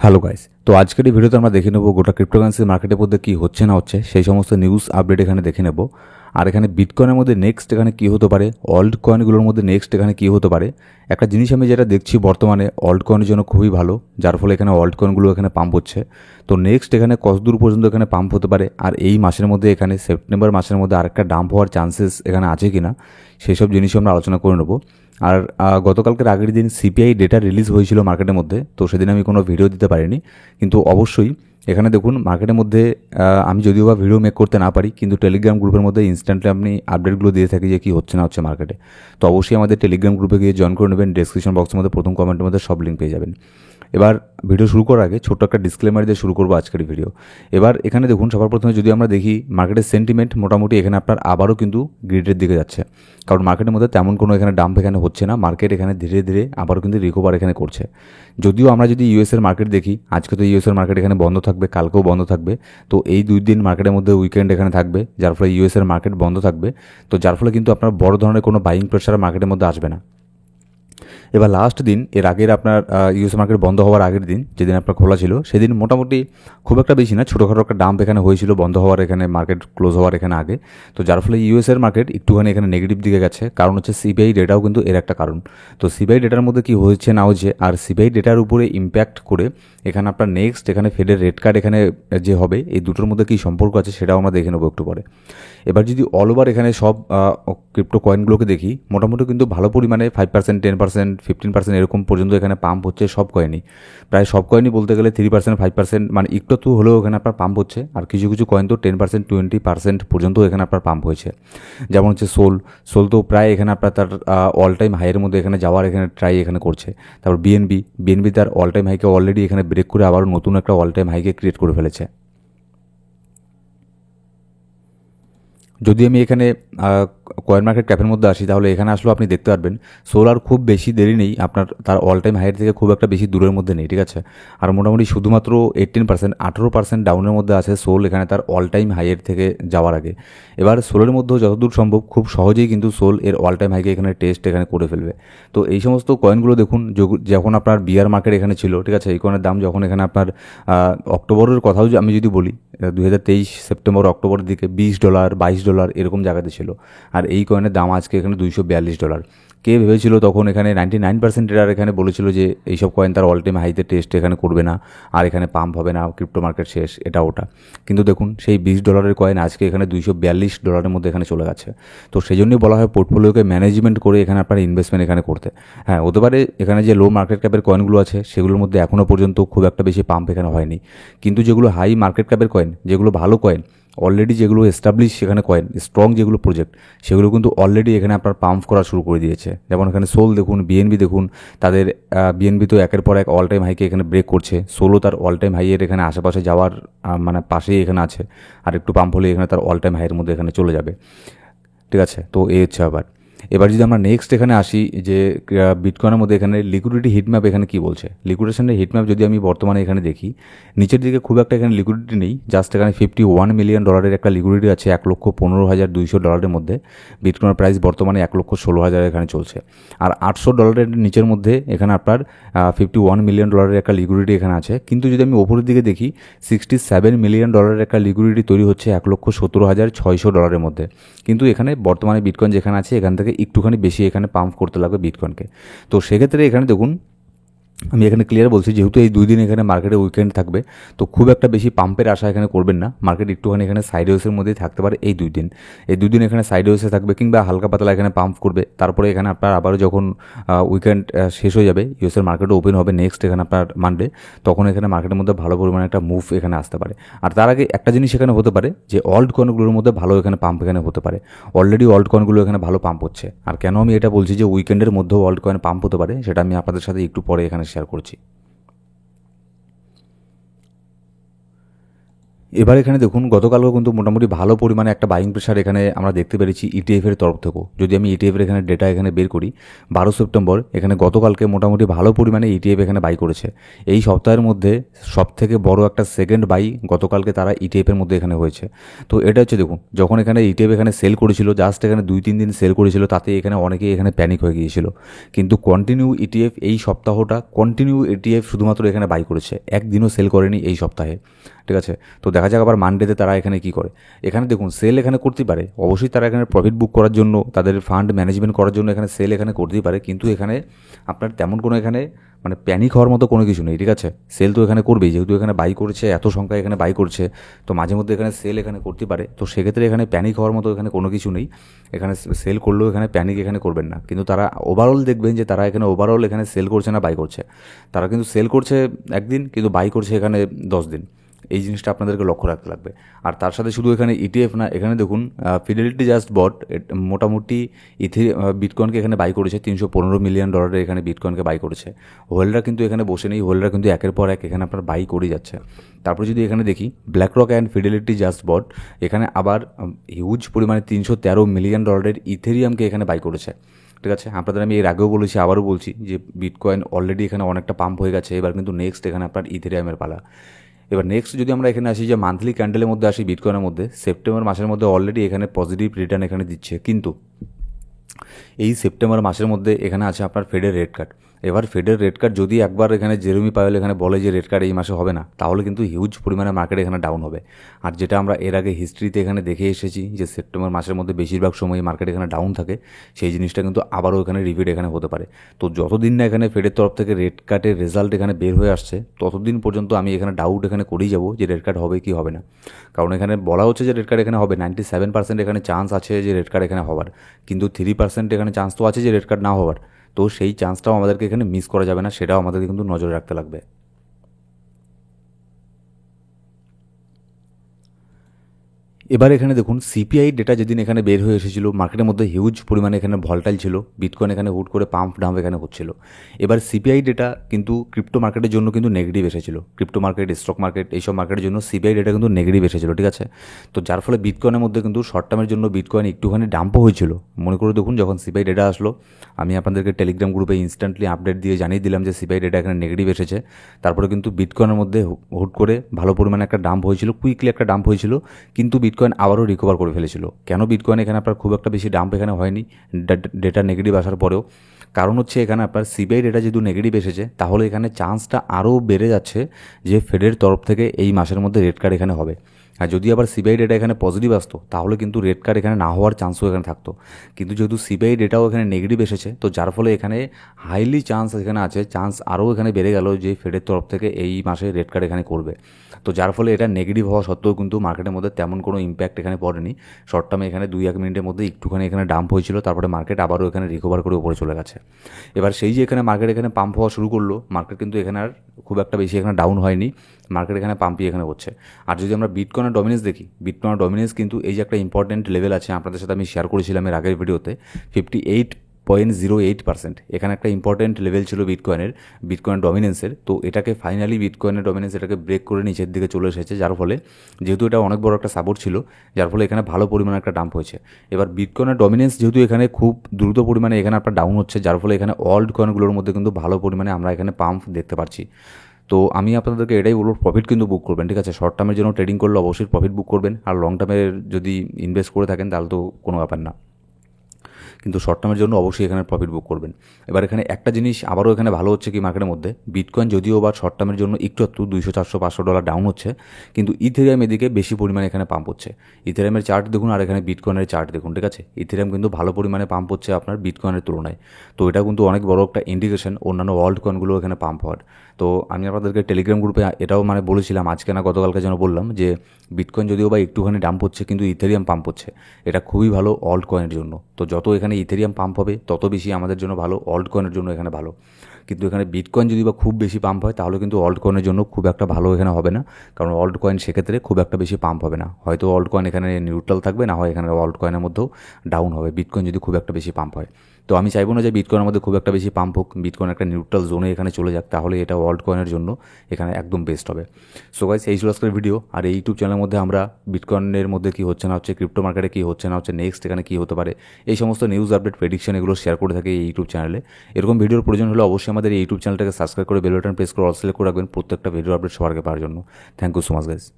Hello guys, তো আজকের এই ভিডিওতে আমরা দেখে নেব গোটা ক্রিপ্টোকারেন্সি মার্কেটের মধ্যে কী হচ্ছে না হচ্ছে সেই সমস্ত নিউজ আপডেট এখানে দেখে নেব। আর এখানে বিটকয়েনের মধ্যে নেক্সট এখানে কী হতে পারে, অল্ট কয়েনগুলোর মধ্যে নেক্সট এখানে কী হতে পারে। একটা জিনিস আমি যেটা দেখছি বর্তমানে অল্ট কয়েনের জন্য খুবই ভালো, যার ফলে এখানে অল্ট কয়েনগুলো এখানে পাম্প হচ্ছে। তো নেক্সট এখানে কতদূর পর্যন্ত এখানে পাম্প হতে পারে, আর এই মাসের মধ্যে এখানে সেপ্টেম্বর মাসের মধ্যে আরেকটা ডাম্প হওয়ার চান্সেস এখানে আছে কিনা সেই সব জিনিসও আমরা আলোচনা করে নেব। আর গতকালকের আগের দিন সিপিআই ডেটা রিলিজ হয়েছিল মার্কেটের মধ্যে, তো সেদিন আমি কোনো ভিডিও দিতে পারিনি। কিন্তু অবশ্যই এখানে দেখুন মার্কেটের মধ্যে আমি যদিও বা ভিডিও মেক করতে না পারি, কিন্তু টেলিগ্রাম গ্রুপের মধ্যে ইনস্ট্যান্টলি আপনি আপডেটগুলো দিয়ে থাকি যে কী হচ্ছে না হচ্ছে মার্কেটে। তো অবশ্যই আমাদের টেলিগ্রাম গ্রুপে গিয়ে জয়েন করে নেবেন, ডেসক্রিপশন বক্সের মধ্যে প্রথম কমেন্টের মধ্যে সব লিঙ্ক পেয়ে যাবেন। এবার ভিডিও শুরু করার আগে ছোট্ট একটা ডিসক্লেমার দিয়ে শুরু করবো আজকের ভিডিও। এবার এখানে দেখুন সবার প্রথমে যদি আমরা দেখি মার্কেটের সেন্টিমেন্ট মোটামুটি এখানে আপনার আবারও কিন্তু গ্রিডের দিকে যাচ্ছে, কারণ মার্কেটের মধ্যে তেমন কোনো এখানে ডাম্প এখানে হচ্ছে না। মার্কেট এখানে ধীরে ধীরে আবারও কিন্তু রিকভার এখানে করছে। যদিও আমরা যদি ইউএসের মার্কেট দেখি, আজকে তো ইউএসের মার্কেট এখানে বন্ধ থাকবে, কালকেও বন্ধ থাকবে। তো এই 2 দিন মার্কেটের মধ্যে উইকেন্ড এখানে থাকবে, যার ফলে ইউএসের মার্কেট বন্ধ থাকবে। তো যার ফলে কিন্তু আপনার বড় ধরনের কোনো বাইং প্রেশার মার্কেটের মধ্যে আসবে না। এবার লাস্ট দিন এর আগের আপনার ইউএস মার্কেট বন্ধ হওয়ার আগের দিন যেদিন আপনার খোলা ছিল, সেদিন মোটামুটি খুব একটা বেশি না, ছোটোখাটো একটা ডাম্প এখানে হয়েছিল বন্ধ হওয়ার এখানে মার্কেট ক্লোজ হওয়ার এখানে আগে। তো যার ফলে ইউএসের মার্কেট একটুখানি এখানে নেগেটিভ দিকে গেছে, কারণ হচ্ছে সিবিআই ডেটাও কিন্তু এর একটা কারণ। তো সিবিআই ডেটার মধ্যে কি হয়েছে না হয়েছে, আর সিবিআই ডেটার উপরে ইম্প্যাক্ট করে এখানে আপনার নেক্সট এখানে ফেডের রেট কার্ড এখানে যে হবে, এই দুটোর মধ্যে কী সম্পর্ক আছে সেটাও আমরা দেখে নেবো একটু পরে। এবার যদি অল ওভার এখানে সব ক্রিপ্টো কয়েনগুলোকে দেখি, মোটামুটি কিন্তু ভালো পরিমাণে 5%, 10%, 15% এরকম পর্যন্ত এখানে পাম্প হচ্ছে সব কয়েনই। প্রায় সব কয়েনই বলতে গেলে 3%, 5% মানে একটু তো হলেও এখানে আপনার পাম্প হচ্ছে। আর কিছু কিছু কয়েন তো 10%, 20% পর্যন্ত এখানে আপনার পাম্প হয়েছে। যেমন হচ্ছে সোল তো প্রায় এখানে আপনার তার অল টাইম হাইয়ের মধ্যে এখানে যাওয়ার এখানে ট্রাই এখানে করছে। তারপর বিএনবি তার অল টাইম হাইকে অলরেডি এখানে ব্রেক করে আবার নতুন একটা অল টাইম হাইকে ক্রিয়েট করে ফেলেছে। যদি আমি এখানে কয়েন মার্কেট ক্যাপের মধ্যে আসি, তাহলে এখানে আসলেও আপনি দেখতে পারবেন সোলার খুব বেশি দেরি নেই, আপনার তার অল টাইম হাইয়ের থেকে খুব একটা বেশি দূরের মধ্যে নেই, ঠিক আছে। আর মোটামুটি শুধুমাত্র 18% ডাউনের মধ্যে আছে সোল এখানে তার অল টাইম হাইয়ের থেকে যাওয়ার আগে। এবার সোলের মধ্যেও যতদূর সম্ভব খুব সহজেই কিন্তু সোল এর অল টাইম হাইকে এখানে টেস্ট এখানে করে ফেলবে। তো এই সমস্ত কয়েনগুলো দেখুন, যখন আপনার বিয়ার মার্কেট এখানে ছিল, ঠিক আছে, এই কয়েনের দাম যখন এখানে আপনার অক্টোবরের কথাও আমি যদি বলি, 2023 সেপ্টেম্বর অক্টোবরের দিকে $20, $22 এরকম জায়গাতে ছিল। আর এই কয়েনের দাম আজকে এখানে $242। কে ভেবেছিল তখন এখানে 99% ট্রেডার এখানে বলেছিল যে এইসব কয়েন তার অল টাইম হাইতে টেস্ট এখানে করবে না, আর এখানে পাম্প হবে না, ক্রিপ্টো মার্কেট শেষ, এটা ওটা। কিন্তু দেখুন সেই $20 কয়েন আজকে এখানে $242 মধ্যে এখানে চলে গেছে। তো সেই জন্যই বলা হয় পোর্টফোলিওকে ম্যানেজমেন্ট করে এখানে আপনার ইনভেস্টমেন্ট এখানে করতে। হ্যাঁ, হতে পারে এখানে যে লো মার্কেট ক্যাপের কয়েনগুলো আছে সেগুলোর মধ্যে এখনও পর্যন্ত খুব একটা বেশি পাম্প এখানে হয়নি, কিন্তু যেগুলো হাই মার্কেট ক্যাপের কয়েন, যেগুলো ভালো কয়েন, অলরেডি যেগুলো এস্টাবলিশ সেখানে কয়েন, স্ট্রং যেগুলো প্রজেক্ট, সেগুলো কিন্তু অলরেডি এখানে আপনার পাম্প করা শুরু করে দিয়েছে। যেমন এখানে সোল দেখুন, বিএনবি দেখুন, তাদের বিএনবি তো একের পর এক অল টাইম হাইকে এখানে ব্রেক করছে। সোলও তার অল টাইম হাইয়ের এখানে আশেপাশে যাওয়ার মানে পাশেই এখানে আছে, আর একটু পাম্প হলে এখানে তার অল টাইম হাইয়ের মধ্যে এখানে চলে যাবে, ঠিক আছে। তো এই হচ্ছে আবার। এবার যদি আমরা নেক্সট এখানে আসি যে বিটকয়েনের মধ্যে এখানে লিকুইডিটি হিটম্যাপ এখানে কি বলছে। লিকুইডেশনের হিটম্যাপ যদি আমি বর্তমানে এখানে দেখি, নিচের দিকে খুব একটা এখানে লিকুইডিটি নেই, জাস্ট এখানে $51 মিলিয়ন একটা লিকুইডিটি আছে $1,15,200 মধ্যে। বিটকয়েনের প্রাইস বর্তমানে $1,16,000 এখানে চলছে। আর $800 নিচের মধ্যে এখানে আপনার $51 মিলিয়ন একটা লিকুইডিটি এখানে আছে। কিন্তু যদি আমি ওপরের দিকে দেখি, $67 মিলিয়ন একটা লিকুইডিটি তৈরি হচ্ছে $1,17,600 মধ্যে। কিন্তু এখানে বর্তমানে বিটকয়েন যেখানে আছে এখান থেকে একটুখানি বেশি এখানে পাম্প করতে লাগবে বিটকয়েনকে। তো সেক্ষেত্রে এখানে দেখুন আমি এখানে ক্লিয়ার বলছি, যেহেতু এই 2 দিন এখানে মার্কেটে উইকেন্ড থাকবে, তো খুব একটা বেশি পাম্পের আশা এখানে করবেন না। মার্কেট একটুখানি এখানে সাইডওয়েসের মধ্যেই থাকতে পারে এই 2 দিন। এই 2 দিন এখানে সাইডওয়েসে থাকবে, কিংবা হালকা পাতলা এখানে পাম্প করবে। তারপরে এখানে আপনার আবারও যখন উইকেন্ড শেষ হয়ে যাবে, ইউএসের মার্কেটও ওপেন হবে নেক্সট এখানে আপনার মানডে, তখন এখানে মার্কেটের মধ্যে ভালো পরিমাণে একটা মুভ এখানে আসতে পারে। আর তার আগে একটা জিনিস এখানে হতে পারে যে অল্ট কয়েনগুলোর মধ্যে ভালো এখানে পাম্প এখানে হতে পারে। অলরেডি অল্ট কয়েনগুলো এখানে ভালো পাম্প হচ্ছে। আর কেন আমি এটা বলছি যে উইকেন্ডের মধ্যেও অল্ট কয়েন পাম্প হতে পারে, সেটা আমি আপনাদের সাথে একটু পরে এখানে শেয়ার করছি। এবার এখানে দেখুন গতকালও কিন্তু মোটামুটি ভালো পরিমাণে একটা বাইং প্রেশার এখানে আমরা দেখতে পেরেছি ইটিএফের তরফ থেকেও। যদি আমি ইটিএফের এখানে ডেটা এখানে বের করি 12 সেপ্টেম্বর, এখানে গতকালকে মোটামুটি ভালো পরিমাণে ইটিএফ এখানে বাই করেছে। এই সপ্তাহের মধ্যে সবথেকে বড় একটা সেকেন্ড বাই গতকালকে তারা ইটিএফের মধ্যে এখানে হয়েছে। তো এটা হচ্ছে দেখুন, যখন এখানে ইটিএফ এখানে সেল করেছিল, জাস্ট এখানে 2-3 দিন সেল করেছিল, তাতে এখানে অনেকেই এখানে প্যানিক হয়ে গিয়েছিল। কিন্তু কন্টিনিউ ইটিএফ এই সপ্তাহটা কন্টিনিউ ইটিএফ শুধুমাত্র এখানে বাই করেছে, একদিনও সেল করেনি এই সপ্তাহে। ঠিক আছে, তো দেখা যাক আবার মানডেতে তারা এখানে কি করে। এখানে দেখুন সেল এখানে করতেই পারে, অবশ্যই তারা এখানে প্রফিট বুক করার জন্য, তাদের ফান্ড ম্যানেজমেন্ট করার জন্য এখানে সেল এখানে করতেই পারে, কিন্তু এখানে আপনার তেমন কোনো এখানে মানে প্যানিক হওয়ার মতো কোনো কিছু নেই। ঠিক আছে, সেল তো এখানে করবেই, যেহেতু এখানে বাই করছে, এত সংখ্যায় এখানে বাই করছে, তো মাঝে মধ্যে এখানে সেল এখানে করতে পারে। তো সেক্ষেত্রে এখানে প্যানিক হওয়ার মতো এখানে কোনো কিছু নেই। এখানে সেল করলেও এখানে প্যানিক এখানে করবেন না, কিন্তু তারা ওভারঅল দেখবেন যে তারা এখানে ওভারঅল এখানে সেল করছে না বাই করছে। তারা কিন্তু সেল করছে একদিন, কিন্তু বাই করছে এখানে 10 দিন। এই জিনিসটা আপনাদেরকে লক্ষ্য রাখতে লাগবে। আর তার সাথে শুধু এখানে ইটিএফ না, এখানে দেখুন ফিডেলিটি জাস্ট বট মোটামুটি বিটকয়েনকে এখানে বাই করেছে $315 মিলিয়ন এখানে বিটকয়েনকে বাই করেছে। হোল্ডার কিন্তু এখানে বসে নেই, হোল্ডার কিন্তু একের পর এক এখানে আপনার বাই করে যাচ্ছে। তারপর যদি এখানে দেখি BlackRock and Fidelity just bought এখানে আবার হিউজ পরিমাণে $313 মিলিয়ন ইথেরিয়ামকে এখানে বাই করেছে। ঠিক আছে, আপনাদের আমি এর আগেও বলেছি, আবারও বলছি যে বিটকয়েন অলরেডি এখানে অনেকটা পাম্প হয়ে গেছে, এবার কিন্তু নেক্সট এখানে আপনার ইথেরিয়ামের পালা। এবার নেক্সট যদি আমরা এখানে আসি যে মান্থলি ক্যান্ডেলের মধ্যে আসি, বিটকয়েনের মধ্যে সেপ্টেম্বর মাসের মধ্যে অলরেডি এখানে পজিটিভ রিটার্ন এখানে দিচ্ছে, কিন্তু এই সেপ্টেম্বর মাসের মধ্যে এখানে আছে আপনার ফেডের রেট কাট। এবার ফেডের রেট কাট যদি একবার এখানে জেরেমি পাওয়েল এখানে বলে যে রেট কাট এই মাসে হবে না, তাহলে কিন্তু হিউজ পরিমাণে মার্কেট এখানে ডাউন হবে। আর যেটা আমরা এর আগে হিস্ট্রিতে এখানে দেখে এসেছি যে সেপ্টেম্বর মাসের মধ্যে বেশিরভাগ সময় মার্কেট এখানে ডাউন থাকে, সেই জিনিসটা কিন্তু আবারও এখানে রিপিট এখানে হতে পারে। তো যতদিন না এখানে ফেডের তরফ থেকে রেট কাটের রেজাল্ট এখানে বের হয়ে আসছে, ততদিন পর্যন্ত আমি এখানে ডাউট এখানে করেই যাবো যে রেট কাট হবে কি হবে না। কারণ এখানে বলা হচ্ছে যে রেট কাট এখানে হবে, 97% এখানে চান্স আছে যে রেট কাট এখানে হওয়ার, কিন্তু 3% এখানে চান্স তো আছে যে রেট কাট না হওয়ার। তো সেই চান্সটাও আমাদেরকে এখানে মিস করা যাবে না, সেটাও আমাদেরকে কিন্তু নজরে রাখতে লাগবে। এবার এখানে দেখুন সিপিআই ডেটা যেদিন এখানে বের হয়ে এসেছিল, মার্কেটের মধ্যে হিউজ পরিমাণে এখানে ভলটাইল ছিল, বিটকয়েন এখানে হুট করে পাম্প ডাম্প এখানে হচ্ছিল। এবার সিপিআই ডেটা কিন্তু ক্রিপ্টো মার্কেটের জন্য কিন্তু নেগেটিভ এসেছিল, ক্রিপ্টো মার্কেট, স্টক মার্কেট, এইসব মার্কেটের জন্য সিপিআই ডেটা কিন্তু নেগেটিভ এসেছিল। ঠিক আছে, তো যার ফলে বিটকয়েনের মধ্যে কিন্তু শর্ট টার্মের জন্য বিটকয়েন একটুখানি ডাম্পও হয়েছিল। মনে করে দেখুন যখন সিপিআই ডেটা আসলো, আমি আপনাদেরকে টেলিগ্রাম গ্রুপে ইনস্ট্যান্টলি আপডেট দিয়ে জানিয়ে দিলাম যে সিপিআই ডেটা এখানে নেগেটিভ এসেছে। তারপরে কিন্তু বিটকয়েনের মধ্যে হুট করে ভালো পরিমাণে একটা ডাম্প হয়েছিল, কুইকলি একটা ডাম্প হয়েছিল, কিন্তু বিটকয়েন আবারও রিকভার করে ফেলেছিল। কেন বিটকয়েন এখানে আপনার খুব একটা বেশি ডাম্প এখানে হয়নি ডেটা নেগেটিভ আসার পরেও? কারণ হচ্ছে এখানে আপনার সিবিআই ডেটা যেহেতু নেগেটিভ এসেছে, তাহলে এখানে চান্সটা আরও বেড়ে যাচ্ছে যে ফেডের তরফ থেকে এই মাসের মধ্যে রেট কাট এখানে হবে। আর যদি আবার সিবিআই ডেটা এখানে পজিটিভ আসতো, তাহলে কিন্তু রেট কাট এখানে না হওয়ার চান্সও এখানে থাকতো। কিন্তু যেহেতু সিবিআই ডেটাও এখানে নেগেটিভ এসেছে, তো যার ফলে এখানে হাইলি চান্স এখানে আছে, চান্স আরও এখানে বেড়ে গেল যে ফেডের তরফ থেকে এই মাসে রেট কাট এখানে করবে। তো যার ফলে এটা নেগেটিভ হওয়া সত্ত্বেও কিন্তু মার্কেটের মধ্যে তেমন কোনো ইম্প্যাক্ট এখানে পড়েনি। শর্ট টার্মে এখানে 2-1 মিনিটের মধ্যে একটুখানি এখানে ডাম্প হয়েছিল, তারপরে মার্কেট আবারও এখানে রিকভার করে উপরে চলে গেছে। এবার সেই যে এখানে মার্কেট এখানে পাম্প হওয়া শুরু করলো, মার্কেট কিন্তু এখানে আর খুব একটা বেশি এখানে ডাউন হয়নি, মার্কেট এখানে পাম্পই এখানে হচ্ছে। আর যদি আমরা বিটকয়েনের ডমিনেন্স দেখি, বিটকয়েনের ডমিনেন্স কিন্তু এই যে একটা ইম্পর্টেন্ট লেভেল আছে, আপনাদের সাথে আমি শেয়ার করেছিলাম এর আগের ভিডিওতে, 58.08%। এখানে একটা ইম্পর্টেন্ট লেভেল ছিল বিটকয়েন ডমিনেন্সের। তো এটাকে ফাইনালি বিটকয়েনের ডমিনেন্স এটাকে ব্রেক করে নিচের দিকে চলে এসেছে, যার ফলে যেহেতু এটা অনেক বড় একটা সাপোর্ট ছিল, যার ফলে এখানে ভালো পরিমাণে একটা ডাম্প হয়েছে। এবার বিটকয়েনের ডমিনেন্স যেহেতু এখানে খুব দ্রুত পরিমাণে এখানে আপনার ডাউন হচ্ছে, যার ফলে এখানে অল্ড কয়েনগুলোর মধ্যে কিন্তু ভালো পরিমাণে আমরা এখানে পাম্প দেখতে পাচ্ছি। তো আমি আপনাদেরকে এটাই বলবো, প্রফিট কিন্তু বুক করবেন। ঠিক আছে, শর্ট টার্মের জন্য ট্রেডিং করলে অবশ্যই প্রফিট বুক করবেন, আর লং টার্মের যদি ইনভেস্ট করে থাকেন তাহলে তো কোনো ব্যাপার না, কিন্তু শর্ট টার্মের জন্য অবশ্যই এখানে প্রফিট বুক করবেন। এবার এখানে একটা জিনিস আবারও এখানে ভালো হচ্ছে কি, মার্কেটের মধ্যে বিটকয়েন যদিও বা শর্ট টার্মের জন্য একটু $200, $400, $500 ডাউন হচ্ছে, কিন্তু ইথেরিয়াম এদিকে বেশি পরিমাণে এখানে পাম্প হচ্ছে। ইথেরিয়ামের চার্ট দেখুন, আর এখানে বিটকয়েনের চার্ট দেখুন। ঠিক আছে, ইথেরিয়াম কিন্তু ভালো পরিমাণে পাম্প হচ্ছে আপনার বিটকয়েনের তুলনায়। তো এটা কিন্তু অনেক বড় একটা ইন্ডিকেশন অন্যান্য ওয়ার্ল্ড কয়েনগুলো এখানে পাম্প হওয়ার। তো আমি আপনাদেরকে টেলিগ্রাম গ্রুপে এটাও বলেছিলাম, আজকে না গতকালকে যেন বললাম, যে বিটকয়েন যদিও বা একটুখানি ডাম্প হচ্ছে, কিন্তু ইথেরিয়াম পাম্প হচ্ছে। এটা খুবই ভালো অল্ট কয়েনের জন্য। তো যত এখানে ইথেরিয়াম পাম্প হবে, তত বেশি আমাদের জন্য ভালো, অল্ট কয়েনের জন্য এখানে ভালো। কিন্তু এখানে বিটকয়েন যদি বা খুব বেশি পাম্প হয় তাহলে কিন্তু অল্ট কয়েনের জন্য খুব একটা ভালো এখানে হবে না, কারণ অল্ট কয়েন সেক্ষেত্রে খুব একটা বেশি পাম্প হবে না। হয়তো অল্ট কয়েন এখানে নিউট্রাল থাকবে, না হয় এখানে অল্ট কয়েনের মধ্যেও ডাউন হবে বিটকয়েন যদি খুব একটা বেশি পাম্প হয়। তো আমি চাইবো না যে বিটকয়েনের মধ্যে খুব একটা বেশি পাম্প হোক, বিটকয়েন একটা নিউট্রাল জোনে এখানে চলে যাক, তাহলে এটা অল্ট কয়েনের জন্য এখানে একদম বেস্ট হবে। সো গাইস, এই ছিল আজকের ভিডিও। আর এই ইউটিউব চ্যানেলের মধ্যে আমরা বিটকয়েনের মধ্যে কী হচ্ছে না হচ্ছে, ক্রিপ্টো মার্কেটে কী হচ্ছে না হচ্ছে, নেক্সট এখানে কী হতে পারে, এই সমস্ত নিউজ আপডেট, প্রেডিকশন এগুলো শেয়ার করে থাকি এই ইউটিউব চ্যানেলে। এরকম ভিডিওর প্রয়োজন হলে অবশ্যই আমাদের এই ইউটিউব চ্যানেলটাকে সাবস্ক্রাইব করে বেল বাটন প্রেস করে অল সিলেক্ট করে রাখবেন প্রত্যেকটা ভিডিও আপডেট সবার আগে পাওয়ার জন্য। Thank you so much guys.